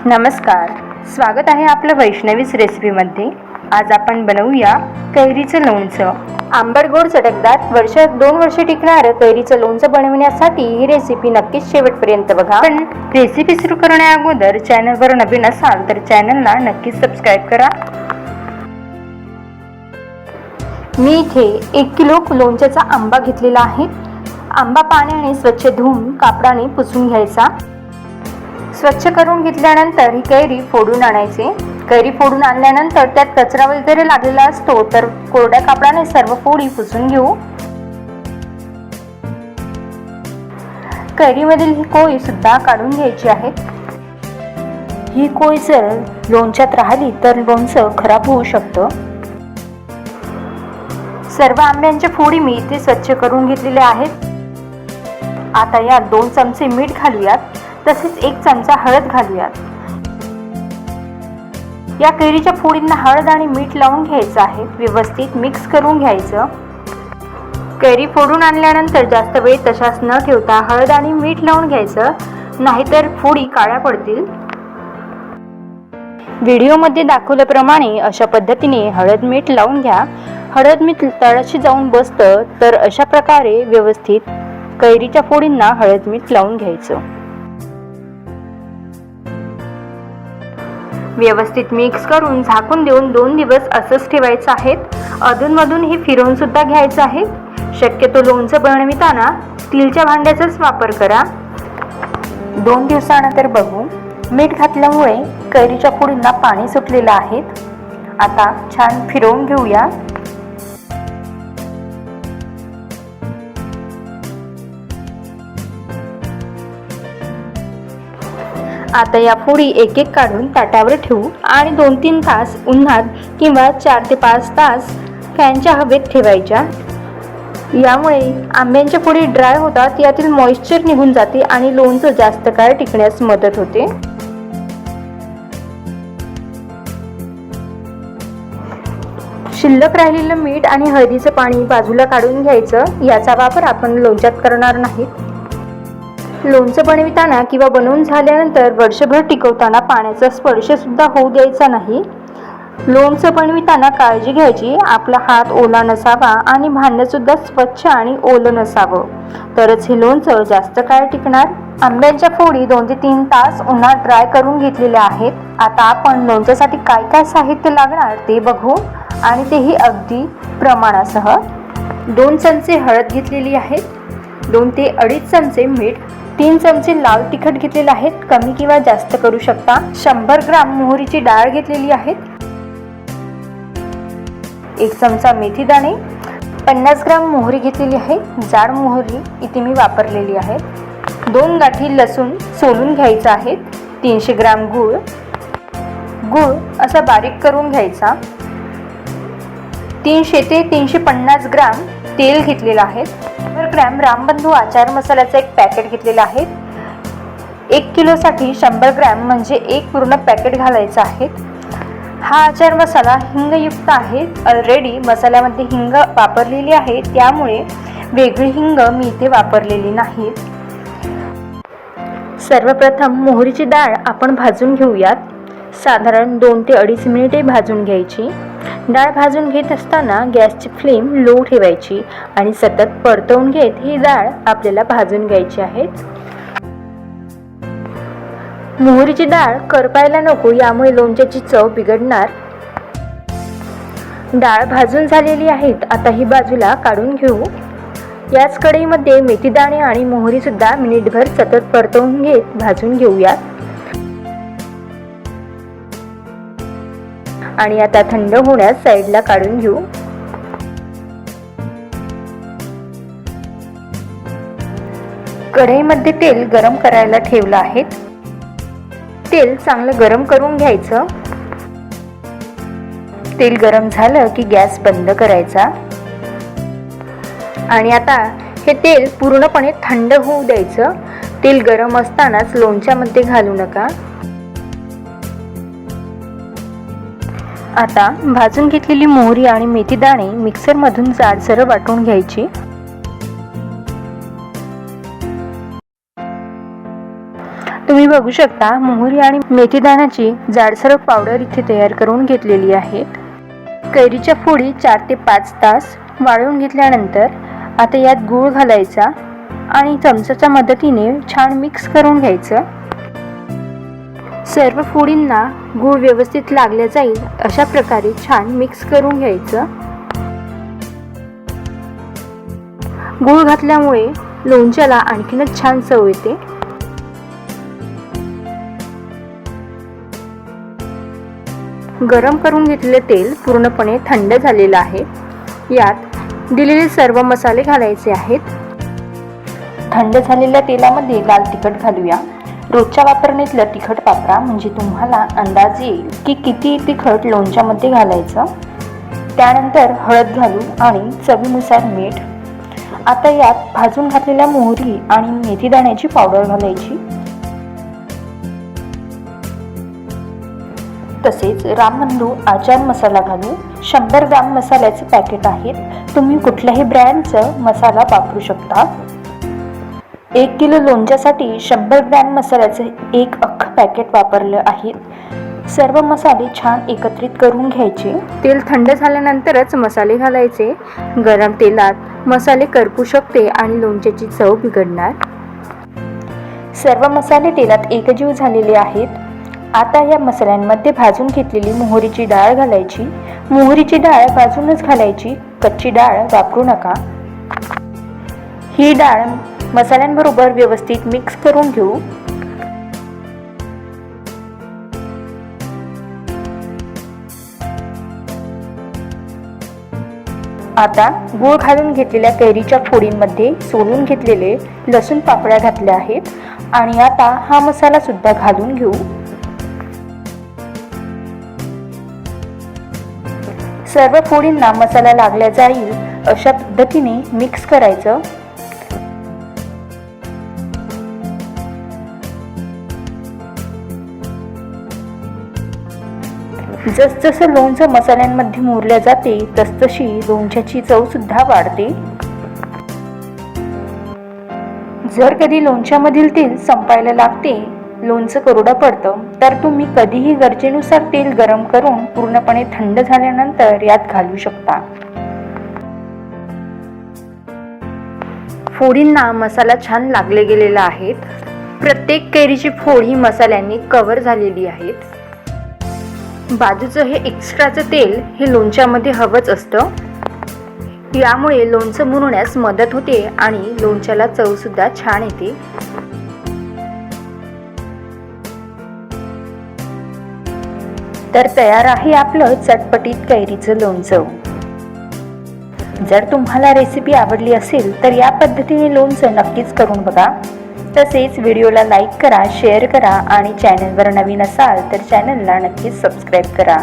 नमस्कार, स्वागत आहे आपलं वैष्णवीच रेसिपीमध्ये। आज आपण बनवूया कैरीचं लोणचं। आंबट गोड चटकदार वर्षात 2 वर्षे टिकणारं कैरीचं लोणचं बनवण्यासाठी ही रेसिपी नक्कीच शेवटपर्यंत बघा। पण रेसिपी सुरू करण्या अगोदर चॅनलवर नवीन असाल तर चॅनलला नक्कीच सबस्क्राईब करा। मी इथे 1 किलो लोणच्याचा आंबा घेतलेला आहे। आंबा पाण्याने स्वच्छ धुवून कापडाने पुसून घ्यायचा। स्वच्छ करून घेतल्यानंतर ही कैरी फोडून आणायची। कैरी फोडून आणल्यानंतर त्यात कचरा वगैरे लागलेला असतो, तर कोरड्या कापडाने सर्व फोडी पुसून घेऊ। कैरीमधील ही कोळी सुद्धा काढून घ्यायची आहे। ही कोळी जर लोणच्यात राहिली तर लोणचं खराब होऊ शकतं। सर्व आंब्यांच्या फोडी मी इथे स्वच्छ करून घेतलेल्या आहेत। आता यात 2 चमचे मीठ घालूयात, तसेच 1 चमचा हळद घालूयात। या कैरीच्या फोडींना हळद आणि मीठ लावून घ्यायचं आहे। व्यवस्थित मिक्स करून घ्यायचं। कैरी फोडून आणल्यानंतर जास्त वेळ तशाच न ठेवता हळद आणि मीठ लावून घ्यायचं, नाहीतर फोडी काळ्या पडतील। व्हिडिओमध्ये दाखवल्याप्रमाणे अशा पद्धतीने हळद मीठ लावून घ्या। हळद मीठ तळाशी जाऊन बसतं, तर अशा प्रकारे व्यवस्थित कैरीच्या फोडींना हळद मीठ लावून घ्यायचं। व्यवस्थित मिक्स करून झाकून देऊन 2 दिवस असंच ठेवायचं आहे। अधूनमधून हे फिरवून सुद्धा घ्यायचं आहे। शक्यतो लोणचं बनविताना स्टीलच्या भांड्याचाच वापर करा। 2 दिवसानंतर बघू, मीठ घातल्यामुळे कैरीच्या फोडींना पाणी सुटलेलं आहे। आता छान फिरवून घेऊया। आता या फोडी एक एक काढून ताटावर ठेवू आणि 2-3 तास उन्हात किंवा 4 ते 5 तास फॅनच्या हवेत ठेवायच्या। यामुळे आंब्यांच्या फोडी ड्राय होतात, यातील मॉइश्चर निघून जाते आणि लोणचं जास्त काळ टिकण्यास मदत होते। शिल्लक राहिलेलं मीठ आणि हळदीचं पाणी बाजूला काढून घ्यायचं। याचा वापर आपण लोणच्यात करणार नाही। लोणचं बनविताना किंवा बनवून झाल्यानंतर वर्षभर टिकवताना पाण्याचा स्पर्श सुद्धा होऊ द्यायचा नाही। लोणचं बनविताना काळजी घ्यायची, आपला हात ओला नसावा आणि भांडं सुद्धा स्वच्छ आणि ओलं नसावं, तरच हे लोणचं जास्त काळ टिकणार। आंब्यांच्या फोडी 2 ते 3 तास उन्हात ड्राय करून घेतलेल्या आहेत। आता आपण लोणच्यासाठी काय काय साहित्य लागणार ते बघू, आणि तेही अगदी प्रमाणासह। 2 चमचे हळद घेतलेली आहे, 2 ते 2.5 चमचे मीठ, 3 चमचे लाल तिखट घेतलेले आहेत, कमी किंवा जास्त करू शकता। 100 ग्राम मोहरीची डाळ घेतलेली आहे, 1 चमचा मेथी दाणे, 50 ग्राम मोहरी घेतलेली आहे, जाड मोहरी इथे मी वापरलेली आहे। 2 गाठी लसूण सोलून घ्यायचा आहे, 300 ग्राम गूळ असा बारीक करून घ्यायचा, 300 ते 350 ग्राम तेल घेतलेलं आहे, 100 ग्रॅम रामबंधू आचार मसाल्याचं एक पॅकेट घेतलेलं आहे। 1 किलोसाठी 100 ग्रॅम म्हणजे 1 पूर्ण पॅकेट घालायचं आहे। हा आचार मसाला हिंगयुक्त आहे। ऑलरेडी मसाल्यामध्ये हिंग वापरलेली आहे, त्यामुळे वेगळी हिंग मी इथे वापरलेली नाही। सर्वप्रथम मोहरीची डाळ आपण भाजून घेऊयात। साधारण 2 ते 2.5 मिनिटे भाजून घ्यायची। डाळ भाजून घेत असताना गॅसची फ्लेम लो ठेवायची आणि सतत परतवून घेत ही डाळ आपल्याला भाजून घ्यायची आहे। मोहरीची डाळ करपायला नको, यामुळे लोणच्याची चव बिघडणार। डाळ भाजून झालेली आहे, आता ही बाजूला काढून घेऊ। याच कढईमध्ये मेथी दाणे आणि मोहरी सुद्धा मिनिटभर सतत परतवून घेत भाजून घेऊयात। आणि आता थंड होण्यास साईडला काढून घेऊ। कढईमध्ये तेल गरम करायला ठेवलं आहे। तेल चांगलं गरम करून घ्यायचं। तेल गरम झालं की गॅस बंद करायचा आणि आता हे तेल पूर्णपणे थंड होऊ द्यायचं। तेल गरम असतानाच लोणच्यामध्ये घालू नका। आता भाजून घेतलेली मोहरी आणि मेथी दाणे मिक्सरमधून जाडसर वाटून घ्यायची। तुम्ही बघू शकता मोहरी आणि मेथी दाण्याची जाडसर पावडर इथे तयार करून घेतलेली आहे. कैरीच्या फोडी 4 ते 5 तास वाळवून घेतल्यानंतर आता यात गूळ घालायचा आणि चमच्याच्या मदतीने छान मिक्स करून घ्यायचं. सर्व फोडींना गूळ व्यवस्थित लागल्या जाईल अशा प्रकारे छान मिक्स करून घ्यायचं. गूळ घातल्यामुळे लोणच्याला आणखीनच छान चव येते. गरम करून घेतलेले तेल पूर्णपणे थंड झालेलं आहे. यात दिलेले सर्व मसाले घालायचे आहेत. थंड झालेल्या तेलामध्ये लाल तिखट घालूया. रोजच्या वापरणीतलं तिखट वापरा म्हणजे तुम्हाला अंदाज येईल की किती तिखट लोणच्यामध्ये घालायचं. त्यानंतर हळद घालू आणि चवीनुसार मीठ. आता यात भाजून घातलेल्या मोहरी आणि मेथी दाण्याची पावडर घालायची. तसेच रामबंधू आचार मसाला घालू. 100 ग्रॅम मसाल्याचे पॅकेट आहेत. तुम्ही कुठल्याही ब्रँडचं मसाला वापरू शकता. 1 किलो लोणच्यासाठी 100 ग्रॅम मसाल्याचे एक अख्खं पॅकेट वापरलं आहे. सर्व मसाले छान एकत्रित करून घ्यायचे. तेल थंड झाल्यानंतरच मसाले घालायचे. गरम तेलात मसाले करपू शकते आणि लोणच्याची चव बिघडणार. सर्व मसाले तेलात एकजीव झालेले आहेत. आता या मसाल्यांमध्ये भाजून घेतलेली मोहरीची डाळ घालायची. मोहरीची डाळ भाजूनच घालायची, कच्ची डाळ वापरू नका. ही डाळ मसाल्यांबरोबर व्यवस्थित मिक्स करून घेऊ. आता गूळ घालून घेतलेल्या कैरीच्या फोडींमध्ये सोलून घेतलेले लसूण पाकळ्या घातल्या आहेत आणि आता हा मसाला सुद्धा घालून घेऊ. सर्व फोडींना मसाला लागला जाईल अशा पद्धतीने मिक्स करायचं. जसजसं लोणचं मसाल्यांमध्ये मुरल्या जाते तसतशी लोणच्याची चव सुद्धा वाढते. जर कधी लोणच्यामधील तेल संपायला लागते, लोणचं कोरडं पडतं, तर तुम्ही कधीही गरजेनुसार तेल गरम करून पूर्णपणे थंड झाल्यानंतर यात घालू शकता. फोडींना मसाला छान लागले गेलेला आहे. प्रत्येक कैरीची फोड ही मसाल्यांनी कव्हर झालेली आहेत. बाजूचं हे एक्स्ट्राचं तेल हे लोणच्यामध्ये हवंच असतं. यामुळे लोणचं मुरण्यास मदत होते आणि लोणच्याला चव सुद्धा छान येते. तर तयार आहे आपलं चटपटीत कैरीचं लोणचं. जर तुम्हाला रेसिपी आवडली असेल तर या पद्धतीने लोणचं नक्कीच करून बघा. तसेच व्हिडिओला लाईक करा, शेअर करा आणि चॅनलवर नवीन असाल तर चॅनलला नक्कीच सबस्क्राईब करा.